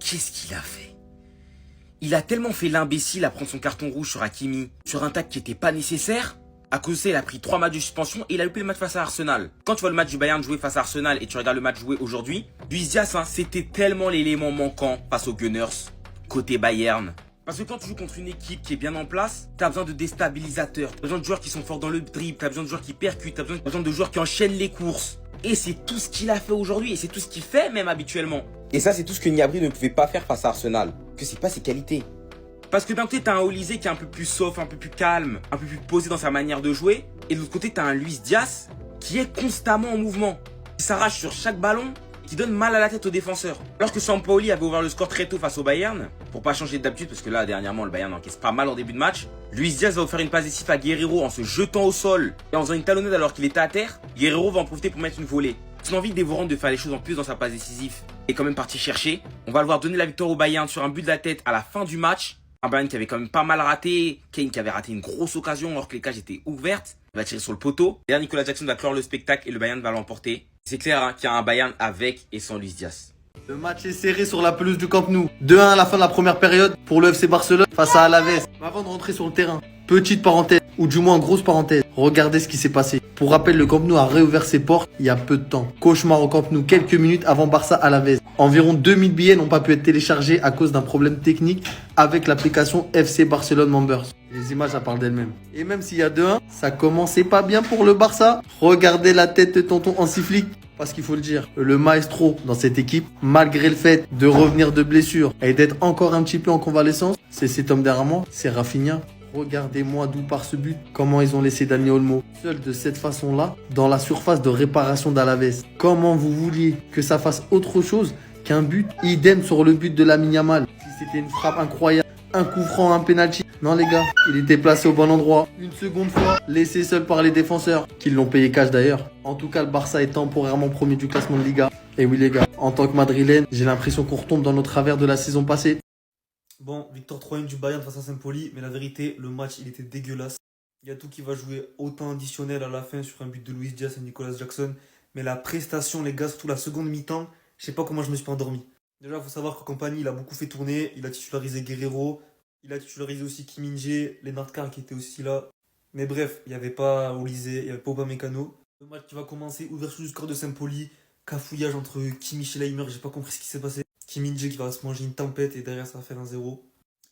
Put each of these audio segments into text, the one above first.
qu'est-ce qu'il a fait? Il a tellement fait l'imbécile à prendre son carton rouge sur Hakimi, sur un tac qui était pas nécessaire. À cause de ça, il a pris 3 matchs de suspension et il a loupé le match face à Arsenal. Quand tu vois le match du Bayern jouer face à Arsenal et tu regardes le match jouer aujourd'hui, Luis Diaz, c'était tellement l'élément manquant face aux Gunners, côté Bayern. Parce que quand tu joues contre une équipe qui est bien en place, t'as besoin de déstabilisateurs, t'as besoin de joueurs qui sont forts dans le dribble, t'as besoin de joueurs qui percutent, t'as besoin de joueurs qui enchaînent les courses. Et c'est tout ce qu'il a fait aujourd'hui, et c'est tout ce qu'il fait même habituellement. Et ça, c'est tout ce que Gnabry ne pouvait pas faire face à Arsenal, que c'est pas ses qualités. Parce que d'un côté, t'as un Olysée qui est un peu plus soft, un peu plus calme, un peu plus posé dans sa manière de jouer. Et de l'autre côté, t'as un Luis Diaz qui est constamment en mouvement. Qui s'arrache sur chaque ballon, qui donne mal à la tête aux défenseurs. Alors que Sampaoli avait ouvert le score très tôt face au Bayern, pour pas changer d'habitude, parce que là, dernièrement, le Bayern encaisse pas mal en début de match. Luis Diaz va offrir une passe décisive à Guerreiro en se jetant au sol et en faisant une talonnade alors qu'il était à terre. Guerreiro va en profiter pour mettre une volée. Son envie dévorante de faire les choses en plus dans sa passe décisive est quand même parti chercher. On va le voir donner la victoire au Bayern sur un but de la tête à la fin du match. Un Bayern qui avait quand même pas mal raté. Kane qui avait raté une grosse occasion alors que les cages étaient ouvertes. Il va tirer sur le poteau. Et là, Nicolas Jackson va clore le spectacle et le Bayern va l'emporter. C'est clair qu'il y a un Bayern avec et sans Luis Diaz. Le match est serré sur la pelouse du Camp Nou. 2-1 à la fin de la première période pour le FC Barcelone face à Alavés. Avant de rentrer sur le terrain, petite parenthèse, ou du moins grosse parenthèse, regardez ce qui s'est passé. Pour rappel, le Camp Nou a réouvert ses portes il y a peu de temps. Cauchemar au Camp Nou quelques minutes avant Barça Alavés. Environ 2000 billets n'ont pas pu être téléchargés à cause d'un problème technique avec l'application FC Barcelone Members. Les images, ça parle d'elles-mêmes. Et même s'il y a 2-1, ça commençait pas bien pour le Barça. Regardez la tête de tonton Hansi Flick. Parce qu'il faut le dire, le maestro dans cette équipe, malgré le fait de revenir de blessure et d'être encore un petit peu en convalescence, c'est cet homme derrière moi, c'est Rafinha. Regardez-moi d'où part ce but, comment ils ont laissé Dani Olmo seul de cette façon-là dans la surface de réparation d'Alavés. Comment vous vouliez que ça fasse autre chose qu'un but? Idem sur le but de Lamine Yamal. Si c'était une frappe incroyable, un coup franc, un penalty. Non les gars, il était placé au bon endroit. Une seconde fois, laissé seul par les défenseurs, qui l'ont payé cash d'ailleurs. En tout cas, le Barça est temporairement premier du classement de Liga. Et oui les gars, en tant que Madrilène, j'ai l'impression qu'on retombe dans nos travers de la saison passée. Bon, victoire 3-1 du Bayern face à Saint-Pauli, mais la vérité, le match il était dégueulasse. Il y a tout qui va jouer autant additionnel à la fin sur un but de Luis Diaz et Nicolas Jackson. Mais la prestation, les gars, surtout la seconde mi-temps, je sais pas comment je me suis pas endormi. Déjà, il faut savoir que Compagnie, il a beaucoup fait tourner, il a titularisé Guerreiro, il a titularisé aussi Kim Min-jae, Lennart Kang qui était aussi là. Mais bref, il n'y avait pas Olysée, il n'y avait pas Upamecano. Le match qui va commencer, ouverture du score de Saint-Pauli, cafouillage entre Kimmich et Leimer, j'ai pas compris ce qui s'est passé. Kim Min-jae qui va se manger une tempête et derrière ça va faire un 0.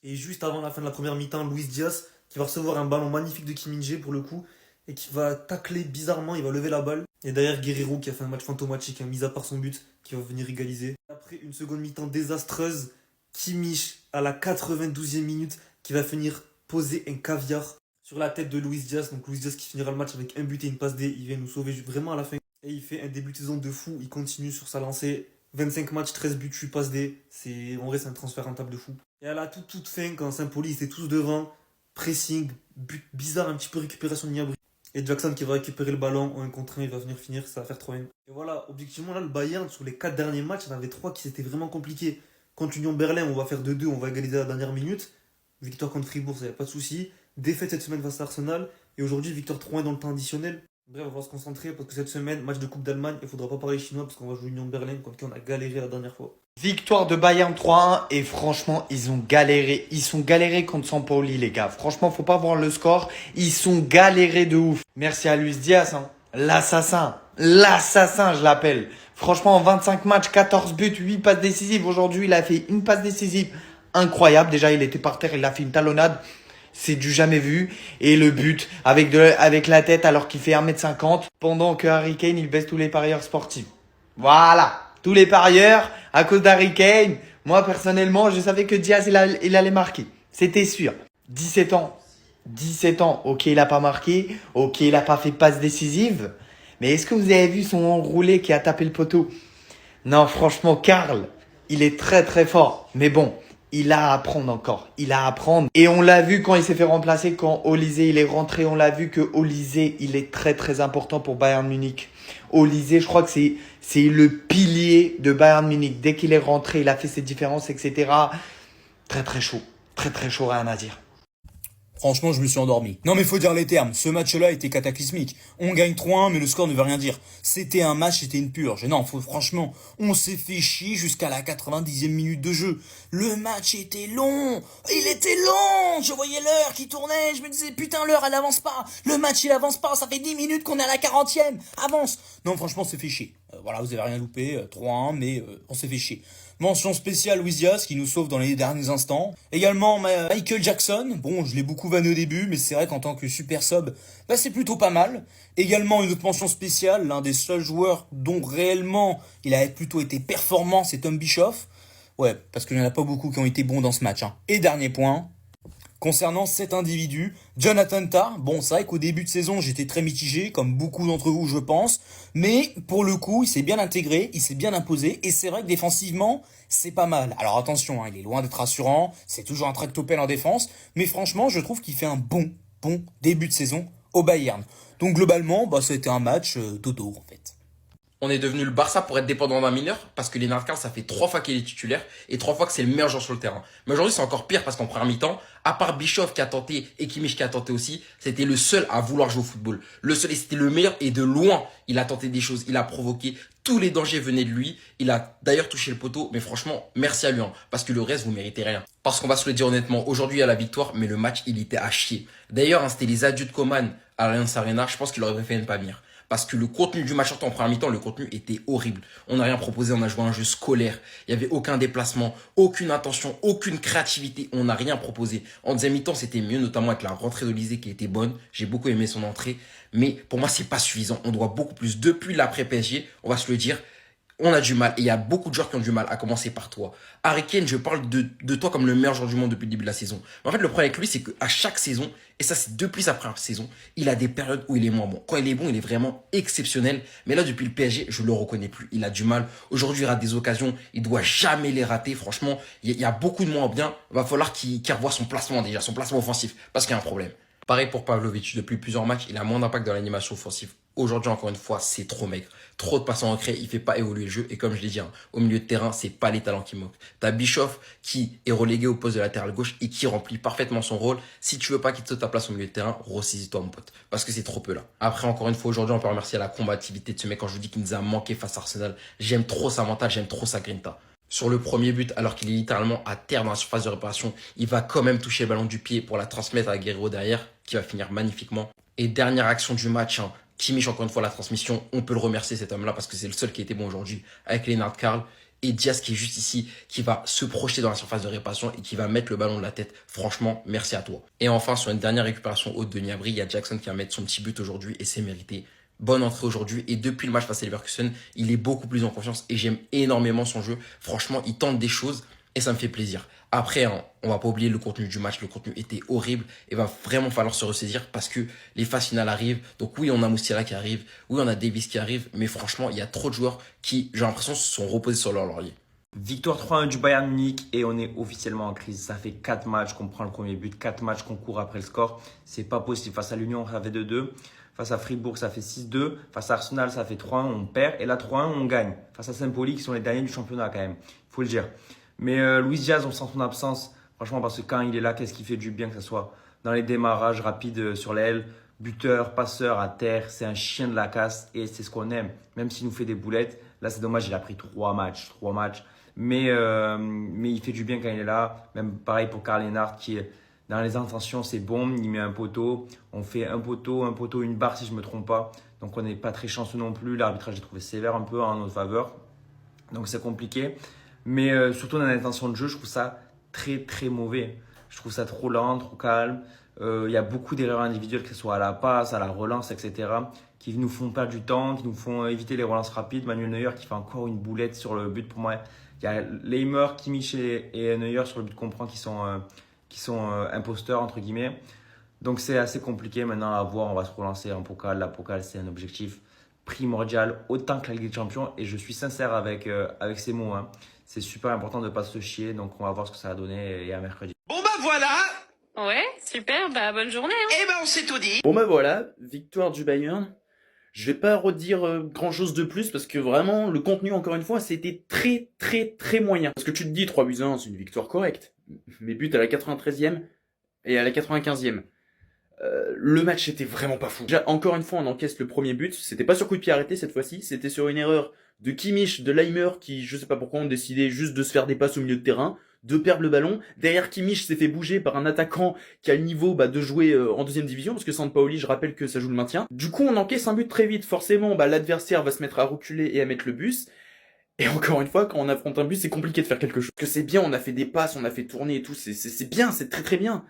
Et juste avant la fin de la première mi-temps, Luis Diaz qui va recevoir un ballon magnifique de Kim Min-jae pour le coup et qui va tacler bizarrement, il va lever la balle. Et derrière Guerreiro qui a fait un match fantomatique, mis à part son but, qui va venir égaliser. Après une seconde mi-temps désastreuse, Kimmich à la 92e minute qui va venir poser un caviar sur la tête de Luis Diaz. Donc Luis Diaz qui finira le match avec un but et une passe D. Il vient nous sauver vraiment à la fin. Et il fait un début de saison de fou. Il continue sur sa lancée. 25 matchs, 13 buts, 8 passes D. En vrai, c'est un transfert rentable de fou. Et à la toute fin, quand Saint-Pauli était tous devant, pressing, but bizarre, un petit peu récupération de Gnabry. Et Jackson qui va récupérer le ballon en 1 contre 1, il va venir finir, ça va faire 3-1. Et voilà, objectivement, là, le Bayern, sur les 4 derniers matchs, il y en avait 3 qui s'étaient vraiment compliqués. Contre Union Berlin, on va faire 2-2, on va égaliser à la dernière minute. Victoire contre Fribourg, ça n'y a pas de souci. Défaite cette semaine face à Arsenal. Et aujourd'hui, victoire 3-1 dans le temps additionnel. Bref, on va se concentrer parce que cette semaine, match de Coupe d'Allemagne, il ne faudra pas parler chinois parce qu'on va jouer Union Berlin contre qui on a galéré la dernière fois. Victoire de Bayern 3-1 et franchement, ils ont galéré. Ils sont galérés contre Sampaoli, les gars. Franchement, faut pas voir le score. Ils sont galérés de ouf. Merci à Luis Diaz, hein. L'assassin. L'assassin, je l'appelle. Franchement, en 25 matchs, 14 buts, 8 passes décisives. Aujourd'hui, il a fait une passe décisive incroyable. Déjà, il était par terre, il a fait une talonnade. C'est du jamais vu. Et le but avec la tête alors qu'il fait 1m50 pendant que Harry Kane, il baisse tous les parieurs sportifs. Voilà. Tous les parieurs à cause d'Harry Kane. Moi, personnellement, je savais que Diaz, il allait marquer. C'était sûr. 17 ans. 17 ans. Ok, il a pas marqué. Ok, il a pas fait passe décisive. Mais est-ce que vous avez vu son enroulé qui a tapé le poteau? Non, franchement, Karl, il est très très fort. Mais bon, il a à apprendre encore. Il a à apprendre. Et on l'a vu quand il s'est fait remplacer, quand Olysée il est rentré. On l'a vu que Olysée, il est très très important pour Bayern Munich. Olysée, je crois que c'est le pilier de Bayern Munich. Dès qu'il est rentré, il a fait ses différences, etc. Très très chaud. Très très chaud, rien à dire. Franchement, je me suis endormi. Non mais faut dire les termes, ce match-là était cataclysmique. On gagne 3-1, mais le score ne veut rien dire. C'était un match, c'était une purge. Et non, franchement, on s'est fait chier jusqu'à la 90e minute de jeu. Le match était long. Il était long. Je voyais l'heure qui tournait, je me disais, putain, l'heure, elle avance pas. Le match, il avance pas. Ça fait 10 minutes qu'on est à la 40e. Avance. Non, franchement, on s'est fait chier. Voilà, vous avez rien loupé, 3-1, mais on s'est fait chier. Mention spéciale Luis Diaz qui nous sauve dans les derniers instants. Également Michael Jackson. Bon, je l'ai beaucoup vanné au début, mais c'est vrai qu'en tant que super sub, bah c'est plutôt pas mal. Également une autre mention spéciale, l'un des seuls joueurs dont réellement il a plutôt été performant, c'est Tom Bischoff. Ouais, parce qu'il n'y en a pas beaucoup qui ont été bons dans ce match. Et dernier point, concernant cet individu, Jonathan Tah, bon c'est vrai qu'au début de saison j'étais très mitigé, comme beaucoup d'entre vous je pense, mais pour le coup il s'est bien intégré, il s'est bien imposé, et c'est vrai que défensivement c'est pas mal. Alors attention, il est loin d'être rassurant, c'est toujours un tractopelle en défense, mais franchement je trouve qu'il fait un bon début de saison au Bayern. Donc globalement, ça a été un match dodo en fait. On est devenu le Barça pour être dépendant d'un mineur parce que Lennart Karl, ça fait 3 fois qu'il est titulaire et 3 fois que c'est le meilleur joueur sur le terrain. Mais aujourd'hui, c'est encore pire parce qu'en première mi-temps, à part Bischoff qui a tenté et Kimmich qui a tenté aussi, c'était le seul à vouloir jouer au football. Le seul et c'était le meilleur et de loin, il a tenté des choses, il a provoqué, tous les dangers venaient de lui. Il a d'ailleurs touché le poteau, mais franchement, merci à lui, parce que le reste, vous méritez rien. Parce qu'on va se le dire honnêtement, aujourd'hui il y a la victoire, mais le match, il était à chier. D'ailleurs, c'était les adieux de Coman à l'Allianz Arena, je pense qu'il aurait préféré ne pas venir. Parce que le contenu du match, surtout en première mi-temps, le contenu était horrible. On n'a rien proposé, on a joué un jeu scolaire. Il n'y avait aucun déplacement, aucune intention, aucune créativité. On n'a rien proposé. En deuxième mi-temps, c'était mieux, notamment avec la rentrée d'Olysée qui était bonne. J'ai beaucoup aimé son entrée. Mais pour moi, c'est pas suffisant. On doit beaucoup plus. Depuis l'après PSG, on va se le dire, on a du mal. Et il y a beaucoup de joueurs qui ont du mal, à commencer par toi. Harry Kane, je parle de toi comme le meilleur joueur du monde depuis le début de la saison. Mais en fait, le problème avec lui, c'est qu'à chaque saison, et ça c'est depuis sa première saison, il a des périodes où il est moins bon. Quand il est bon, il est vraiment exceptionnel. Mais là, depuis le PSG, je le reconnais plus. Il a du mal. Aujourd'hui, il rate des occasions. Il doit jamais les rater. Franchement, il y a beaucoup de moins bien. Il va falloir qu'il revoie son placement déjà, son placement offensif. Parce qu'il y a un problème. Pareil pour Pavlovic. Depuis plusieurs matchs, il a moins d'impact dans l'animation offensive. Aujourd'hui, encore une fois, c'est trop maigre. Trop de passes en recré, il fait pas évoluer le jeu. Et comme je l'ai dit, au milieu de terrain, c'est pas les talents qui manquent. T'as Bischoff qui est relégué au poste de latéral gauche et qui remplit parfaitement son rôle. Si tu veux pas qu'il te saute ta place au milieu de terrain, ressaisis-toi, mon pote. Parce que c'est trop peu là. Après, encore une fois, aujourd'hui, on peut remercier la combativité de ce mec. Quand je vous dis qu'il nous a manqué face à Arsenal, j'aime trop sa mentale, j'aime trop sa grinta. Sur le premier but, alors qu'il est littéralement à terre dans la surface de réparation, il va quand même toucher le ballon du pied pour la transmettre à Guerrero derrière, qui va finir magnifiquement. Et dernière action du match, Kimmich, encore une fois, la transmission, on peut le remercier cet homme-là parce que c'est le seul qui était bon aujourd'hui avec Lennart Karl. Et Diaz qui est juste ici, qui va se projeter dans la surface de réparation et qui va mettre le ballon de la tête. Franchement, merci à toi. Et enfin, sur une dernière récupération haute de Gnabry, il y a Jackson qui va mettre son petit but aujourd'hui et c'est mérité. Bonne entrée aujourd'hui et depuis le match face à Leverkusen, il est beaucoup plus en confiance et j'aime énormément son jeu. Franchement, il tente des choses et ça me fait plaisir. Après, on va pas oublier le contenu du match. Le contenu était horrible et va vraiment falloir se ressaisir parce que les phases finales arrivent. Donc oui, on a Moustiala qui arrive. Oui, on a Davis qui arrive. Mais franchement, il y a trop de joueurs qui, j'ai l'impression, se sont reposés sur leur laurier. Victoire 3-1 du Bayern Munich et on est officiellement en crise. Ça fait 4 matchs qu'on prend le premier but, 4 matchs qu'on court après le score. C'est pas possible. Face à l'Union, ça fait 2-2. Face à Fribourg, ça fait 6-2. Face à Arsenal, ça fait 3-1, on perd. Et là, 3-1, on gagne. Face à Saint-Pauli, qui sont les derniers du championnat quand même. Il faut le dire. Mais Luis Diaz, on sent son absence. Franchement, parce que quand il est là, qu'est-ce qui fait du bien, que ce soit dans les démarrages rapides sur l'aile, buteur, passeur, à terre. C'est un chien de la casse et c'est ce qu'on aime. Même s'il nous fait des boulettes. Là, c'est dommage, il a pris 3 matchs. Mais il fait du bien quand il est là. Même pareil pour Karl Lennart qui est dans les intentions, c'est bon. Il met un poteau. On fait un poteau, une barre si je ne me trompe pas. Donc on n'est pas très chanceux non plus. L'arbitrage, j'ai trouvé sévère un peu en notre faveur. Donc c'est compliqué. Mais surtout dans l'intention de jeu, je trouve ça très très mauvais. Je trouve ça trop lent, trop calme. Il y a beaucoup d'erreurs individuelles, que ce soit à la passe, à la relance, etc. qui nous font perdre du temps, qui nous font éviter les relances rapides. Manuel Neuer qui fait encore une boulette sur le but pour moi. Il y a Leimer, Kimmich et Neuer sur le but qu'on prend qui sont imposteurs entre guillemets. Donc c'est assez compliqué maintenant à voir. On va se relancer en Pokal. La Pokal, c'est un objectif primordial autant que la Ligue des Champions. Et je suis sincère avec ces mots. C'est super important de ne pas se chier. Donc on va voir ce que ça va donner et à mercredi. Bon bah voilà. Ouais, super, bah bonne journée. Eh ben on s'est tout dit. Bon bah voilà, victoire du Bayern. Je vais pas redire grand chose de plus parce que vraiment le contenu encore une fois c'était très très très moyen. Parce que tu te dis 3-1 c'est une victoire correcte. Mais but à la 93e et à la 95e. Le match était vraiment pas fou. Déjà, encore une fois, on encaisse le premier but. C'était pas sur coup de pied arrêté cette fois-ci. C'était sur une erreur de Kimmich, de Leimer, qui, je sais pas pourquoi, ont décidé juste de se faire des passes au milieu de terrain, de perdre le ballon. Derrière, Kimmich s'est fait bouger par un attaquant qui a le niveau de jouer en deuxième division, parce que Sampaoli, je rappelle que ça joue le maintien. Du coup, on encaisse un but très vite. Forcément, l'adversaire va se mettre à reculer et à mettre le bus. Et encore une fois, quand on affronte un bus, c'est compliqué de faire quelque chose. Parce que c'est bien, on a fait des passes, on a fait tourner et tout, c'est bien, c'est très très bien.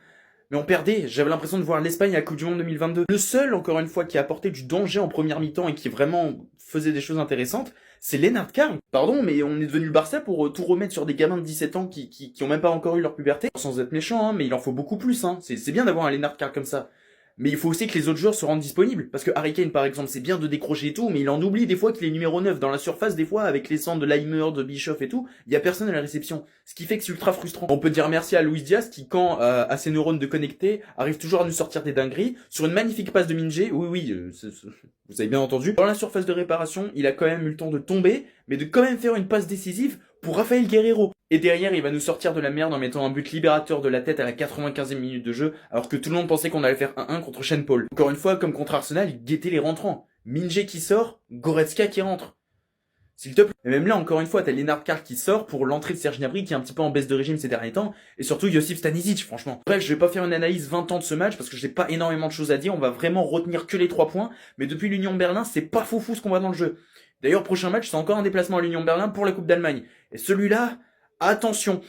Mais on perdait, j'avais l'impression de voir l'Espagne à la Coupe du Monde 2022. Le seul, encore une fois, qui a apporté du danger en première mi-temps et qui vraiment faisait des choses intéressantes, c'est Lennart Kern. Pardon, mais on est devenu le Barça pour tout remettre sur des gamins de 17 ans qui ont même pas encore eu leur puberté. Sans être méchant, mais il en faut beaucoup plus, C'est bien d'avoir un Lennart Kern comme ça. Mais il faut aussi que les autres joueurs se rendent disponibles. Parce que Harry Kane, par exemple, c'est bien de décrocher et tout, mais il en oublie des fois qu'il est numéro 9 dans la surface, des fois, avec les centres de Leimer, de Bischoff et tout, il y a personne à la réception. Ce qui fait que c'est ultra frustrant. On peut dire merci à Luis Diaz qui, quand a ses neurones de connectés, arrive toujours à nous sortir des dingueries. Sur une magnifique passe de Minje, oui, vous avez bien entendu. Dans la surface de réparation, il a quand même eu le temps de tomber, mais de quand même faire une passe décisive pour Rafael Guerreiro. Et derrière, il va nous sortir de la merde en mettant un but libérateur de la tête à la 95e minute de jeu, alors que tout le monde pensait qu'on allait faire 1-1 contre Sean Paul. Encore une fois, comme contre Arsenal, il guettait les rentrants. Minje qui sort, Goretzka qui rentre. S'il te plaît. Et même là, encore une fois, t'as Lennart Kern qui sort pour l'entrée de Serge Gnabry qui est un petit peu en baisse de régime ces derniers temps, et surtout Josip Stanisic, franchement. Bref, je vais pas faire une analyse 20 ans de ce match parce que j'ai pas énormément de choses à dire, on va vraiment retenir que les 3 points, mais depuis l'Union Berlin, c'est pas foufou ce qu'on voit dans le jeu. D'ailleurs, prochain match, c'est encore un déplacement à l'Union Berlin pour la Coupe d'Allemagne. Et celui-là, attention,